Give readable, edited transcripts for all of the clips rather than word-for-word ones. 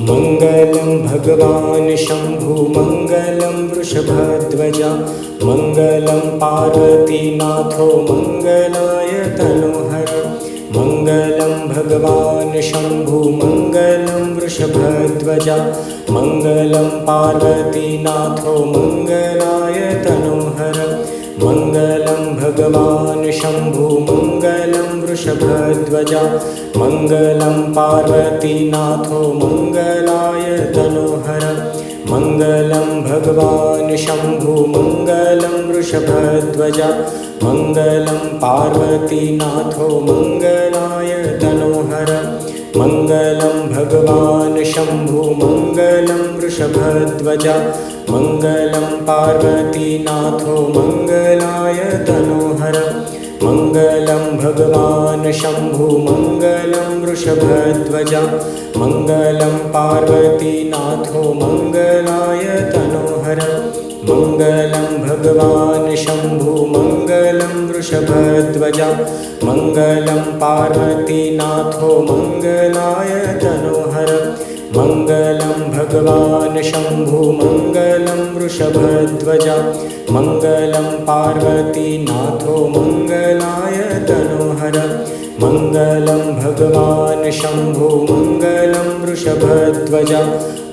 मङ्गलं भगवान् शम्भु मङ्गलं वृषभध्वज मङ्गलं पार्वतीनाथो मङ्गलाय तनोहर मङ्गलं भगवान् शम्भु मङ्गलं वृषभध्वज मङ्गलं पार्वतीनाथो मङ्गलाय तनोहर मङ्गलं भगवान् शम्भु मङ्गलं वृषभध्वज मङ्गलं पार्वतीनाथो मङ्गलाय तनोहर मङ्गलं भगवान् शम्भु मङ्गलं वृषभध्वज मङ्गलं पार्वतीनाथो मङ्गलाय तनोहर मङ्गलं भगवान् शम्भु मङ्गलं वृषभध्वज मङ्गलं पार्वतीनाथो मङ्गलाय तनोहर मङ्गलं भगवान् शम्भु मङ्गलं वृषभध्वज मङ्गलं पार्वतीनाथो मङ्गलाय तनोहर मङ्गलं भगवान् शम्भु मङ्गलं वृषभध्वज मङ्गलं पार्वतीनाथो मङ्गलाय तनोहर मङ्गलं भगवान् शम्भु मङ्गलं वृषभध्वज मङ्गलं पार्वतीनाथो मङ्गलाय तनोहर मङ्गलं भगवान् शम्भु मङ्गलं वृषभध्वज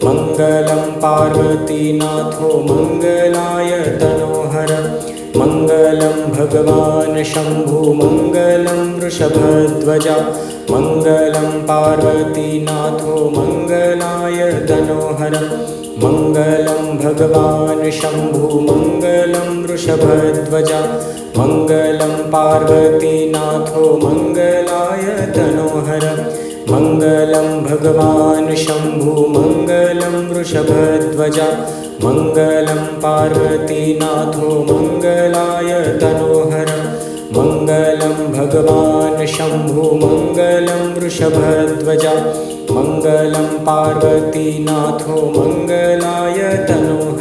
मङ्गलं पार्वतीनाथो मङ्गलाय तनोहर मङ्गलं भगवान् शम्भु मङ्गलं वृषभध्वज मङ्गलं पार्वतीनाथो मङ्गलाय तनोहर मङ्गलं भगवान् शम्भु मङ्गलं वृषभध्वज मङ्गलं पार्वतीनाथो मङ्गलाय तनोहर मङ्गलं भगवान् शम्भु मङ्गलं वृषभध्वज मङ्गलं पार्वतीनाथो मङ्गलाय तनोहर मङ्गलं भगवान् शम्भु मङ्गलं वृषभध्वज मङ्गलं पार्वतीनाथो मङ्गलाय तनोहर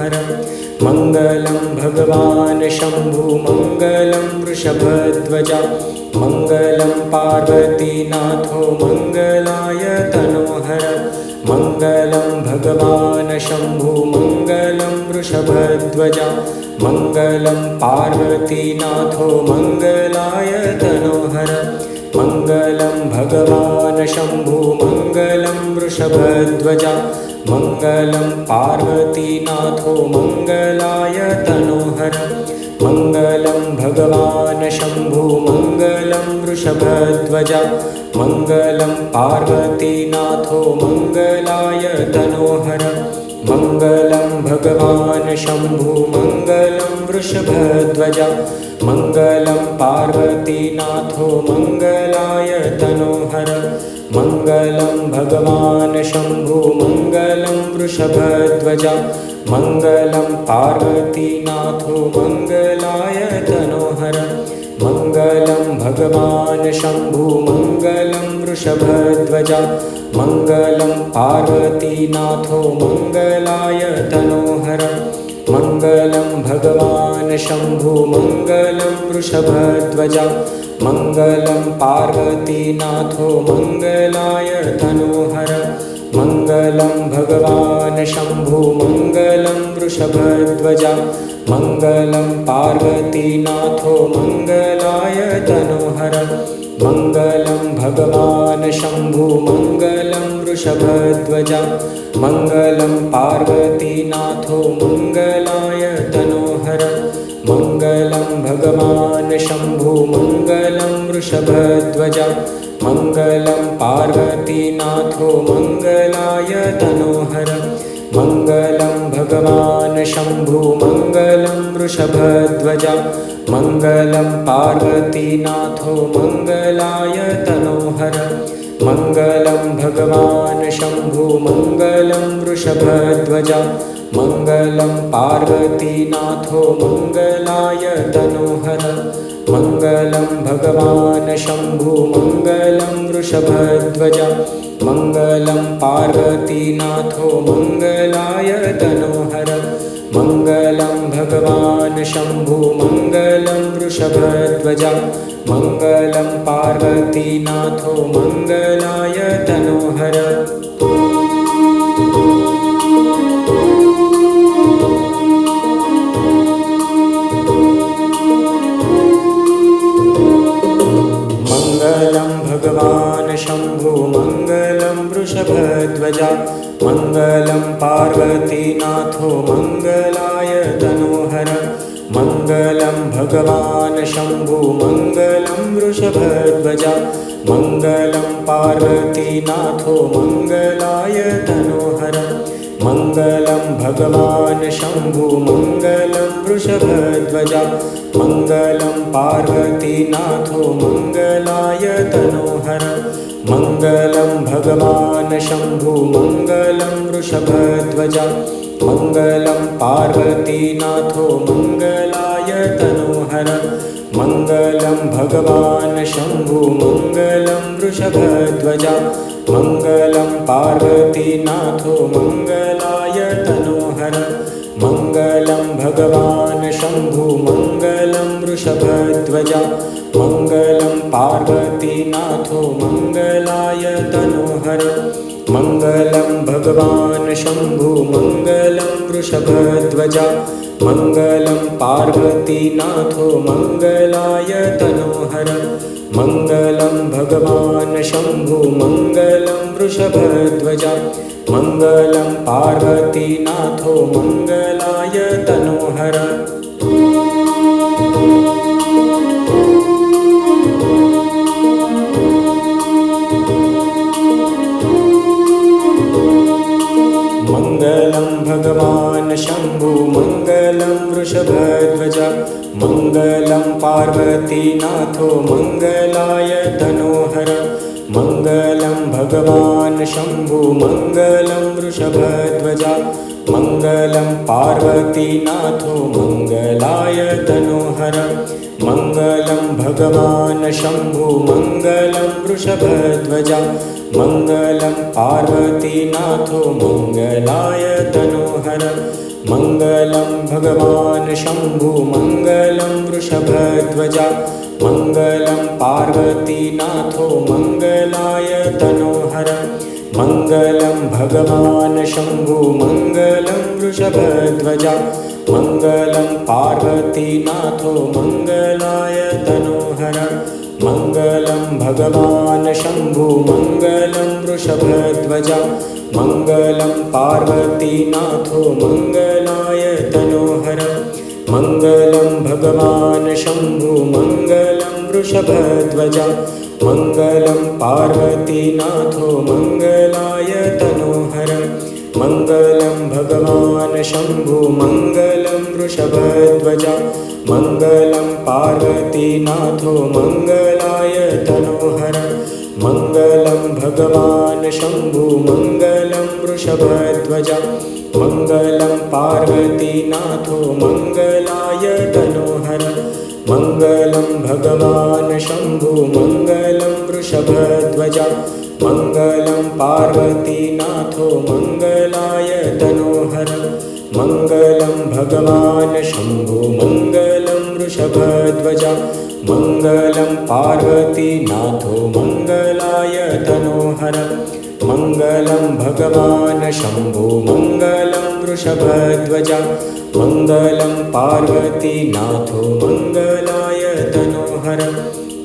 मङ्गलं भगवान् शम्भु मङ्गलं वृषभध्वज मङ्गलं पार्वतीनाथो मङ्गलाय तनोहर मङ्गलं भगवान् शम्भु मङ्गलं वृषभध्वज मङ्गलं पार्वतीनाथो मङ्गलाय तनोहर मङ्गलं भगवान् शम्भु मङ्गलं वृषभध्वज मङ्गलं पार्वतीनाथो मङ्गलाय तनोहर मङ्गलं भगवान् शम्भु मङ्गलं वृषभध्वज मङ्गलं पार्वतीनाथो मङ्गलाय तनोहर मङ्गलं भगवान् शम्भु मङ्गलं वृषभध्वज मङ्गलं पार्वतीनाथो मङ्गलाय तनोहर मङ्गलं भगवान् शम्भु मङ्गलं वृषभध्वज मङ्गलं पार्वतीनाथो मङ्गलाय तनोहर मङ्गलं भगवान् शम्भु मङ्गलं वृषभध्वज मङ्गलं पार्वतीनाथो मङ्गलाय तनोहर मङ्गलं भगवान् शम्भु मङ्गलं वृषभध्वज मङ्गलं पार्वतीनाथो मङ्गलाय तनोहर मङ्गलं भगवान् शम्भु मङ्गलं वृषभध्वज मङ्गलं पार्वतीनाथो मङ्गलाय तनोहर मङ्गलं भगवान् शम्भु मङ्गलं वृषभध्वज मङ्गलं पार्वतीनाथो मङ्गलाय तनोहर मङ्गलं भगवान् शम्भु मङ्गलं वृषभध्वज मङ्गलं पार्वतीनाथो मङ्गलाय तनोहर मङ्गलं भगवान् शम्भु मङ्गलं वृषभध्वज मङ्गलं पार्वतीनाथो मङ्गलाय तनोहर मङ्गलं भगवान् शम्भु मङ्गलं वृषभध्वज मङ्गलं पार्वतीनाथो मङ्गलाय तनोहर मङ्गलं भगवान् शम्भु मङ्गलं वृषभध्वज मङ्गलं पार्वतीनाथो मङ्गलाय तनोहर मङ्गलं भगवान् शम्भु मङ्गलं वृषभध्वजा मङ्गलं पार्वतीनाथो मङ्गलाय तनोहर मङ्गलं भगवान् शम्भु मङ्गलं वृषभध्वजा मङ्गलं पार्वतीनाथो मङ्गलाय तनोहर मङ्गलं भगवान् शम्भु मङ्गलं वृषभध्वजा मङ्गलं पार्वतीनाथो मङ्गलाय तनोहर मङ्गलं भगवान् शम्भु मङ्गलं वृषभध्वजा मङ्गलं पार्वतीनाथो मङ्गलाय तनोहर मङ्गलं भगवान् शम्भु मङ्गलं वृषभध्वजा मङ्गलं पार्वतीनाथो मङ्गलाय तनोहर मङ्गलं भगवान् शम्भु मङ्गलं वृषभध्वजा मङ्गलं पार्वतीनाथो मङ्गलाय तनोहर मङ्गलं भगवान् शम्भु मङ्गलं वृषभध्वजा मङ्गलं पार्वतीनाथो मङ्गलाय तनोहर मङ्गलं भगवान् शम्भु मङ्गलं वृषभध्वजा मङ्गलं पार्वतीनाथो मङ्गलाय तनोहर मङ्गलं भगवान् शम्भु मङ्गलं वृषभध्वजा मङ्गलं पार्वतीनाथो मङ्गलाय तनोहर मङ्गलं भगवान् शम्भु मङ्गलं वृषभध्वजा मङ्गलं पार्वतीनाथो मङ्गलाय तनोहर मङ्गलं भगवान् शम्भु मङ्गलं वृषभध्वजा मङ्गलं पार्वतीनाथो मङ्गलाय तनोहर मङ्गलं भगवान् शम्भु मङ्गलं वृषभध्वजा मङ्गलं पार्वतीनाथो मङ्गलाय तनोहर मङ्गलं भगवान् शम्भु मङ्गलं वृषभध्वजा मङ्गलं पार्वतीनाथो मङ्गलाय तनोहर मङ्गलं भगवान् शम्भु मङ्गलं वृषभध्वजा मङ्गलं पार्वतीनाथो मङ्गलाय तनोहर मङ्गलं भगवान् शम्भु मङ्गलं वृषभध्वजा मङ्गलं पार्वतीनाथो मङ्गलाय तनोहर मङ्गलं भगवान् शम्भु मङ्गलं वृषभध्वजा मङ्गलं पार्वतीनाथो मङ्गलाय तनोहर मङ्गलं भगवान् शम्भु मङ्गलं वृषभध्वजा मङ्गलं पार्वतीनाथो मङ्गलाय तनोहर मङ्गलं भगवान् शम्भु मङ्गलं वृषभध्वजा मङ्गलं पार्वतीनाथो मङ्गलाय तनोहर मङ्गलं भगवान् शम्भु मङ्गलं वृषभध्वजा मङ्गलं पार्वतीनाथो मङ्गलाय तनोहर मङ्गलं भगवान् शम्भु मङ्गलं वृषभध्वजा मङ्गलं पार्वतीनाथो मङ्गलाय तनोहर मङ्गलं भगवान् शम्भु मङ्गलं वृषभध्वजा मङ्गलं पार्वतीनाथो मङ्गलाय तनोहर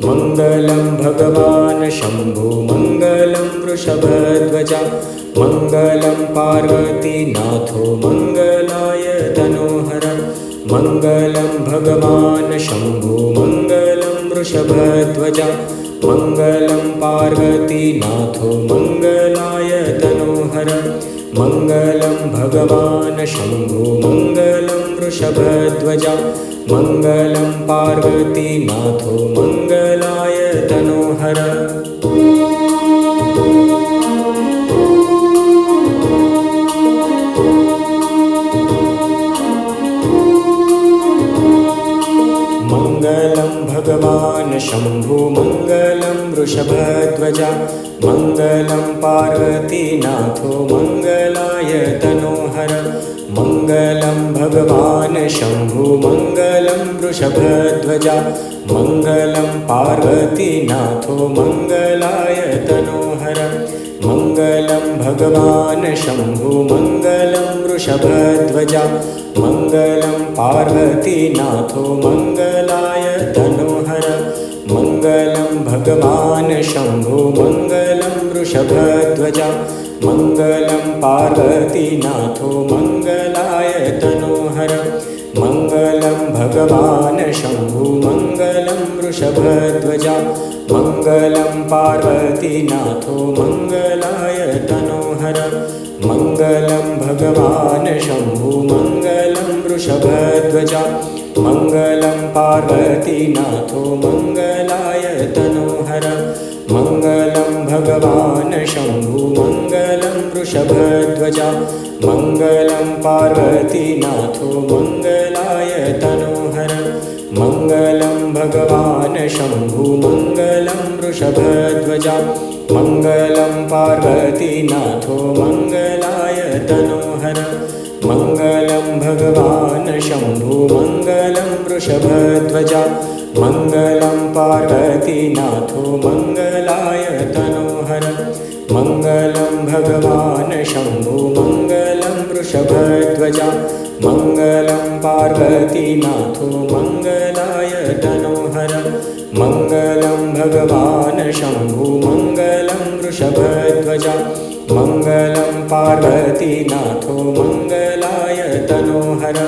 मङ्गलं भगवान् शम्भु मङ्गलं वृषभध्वजा मङ्गलं पार्वतीनाथो मङ्गलाय तनोहर मङ्गलं भगवान् शम्भु मङ्गलं वृषभध्वजा मङ्गलं पार्वतीनाथो मङ्गलाय तनोहर मङ्गलं भगवान् शम्भु मङ्गलं वृषभध्वजा मङ्गलं पार्वतीनाथो मङ्गलाय तनोहर मङ्गलं भगवान् शम्भु मङ्गलं वृषभध्वजा मङ्गलं पार्वतीनाथो मङ्गलाय तनोहर मङ्गलं भगवान् शम्भु मङ्गलं वृषभध्वजा मङ्गलं पार्वतीनाथो मङ्गलाय तनोहर मङ्गलं भगवान् शम्भु मङ्गलं वृषभध्वजा मङ्गलं पार्वतीनाथो मङ्गलाय तनोहर मङ्गलं भगवान् शम्भु मङ्गलं वृषभध्वजा मङ्गलं पार्वतीनाथो मङ्गलाय तनोहर मङ्गलं भगवान् शम्भु मङ्गलं वृषभध्वजा मङ्गलं पार्वतीनाथो मङ्गलाय तनोहर मङ्गलं भगवान् शम्भु मङ्गलं वृषभध्वजा मङ्गलं पार्वतीनाथो मङ्गलाय तनोहर मङ्गलं भगवान् शम्भु मङ्गलं वृषभध्वजा मङ्गलं पार्वतीनाथो मङ्गलाय तनोहर मङ्गलं भगवान् शम्भु मङ्गलं वृषभध्वजा मङ्गलं पार्वतीनाथो मङ्गलाय तनोहर मङ्गलं भगवान् शम्भु मङ्गलं वृषभध्वजा मङ्गलं पार्वतीनाथो मङ्गलाय तनोहर मङ्गलं भगवान् शम्भु मङ्गलं वृषभध्वजा मङ्गलं पार्वतीनाथो मङ्गलाय तनोहर मङ्गलं भगवान् शम्भु मङ्गलं वृषभध्वजा मङ्गलं पार्वतीनाथो मङ्गलाय तनोहर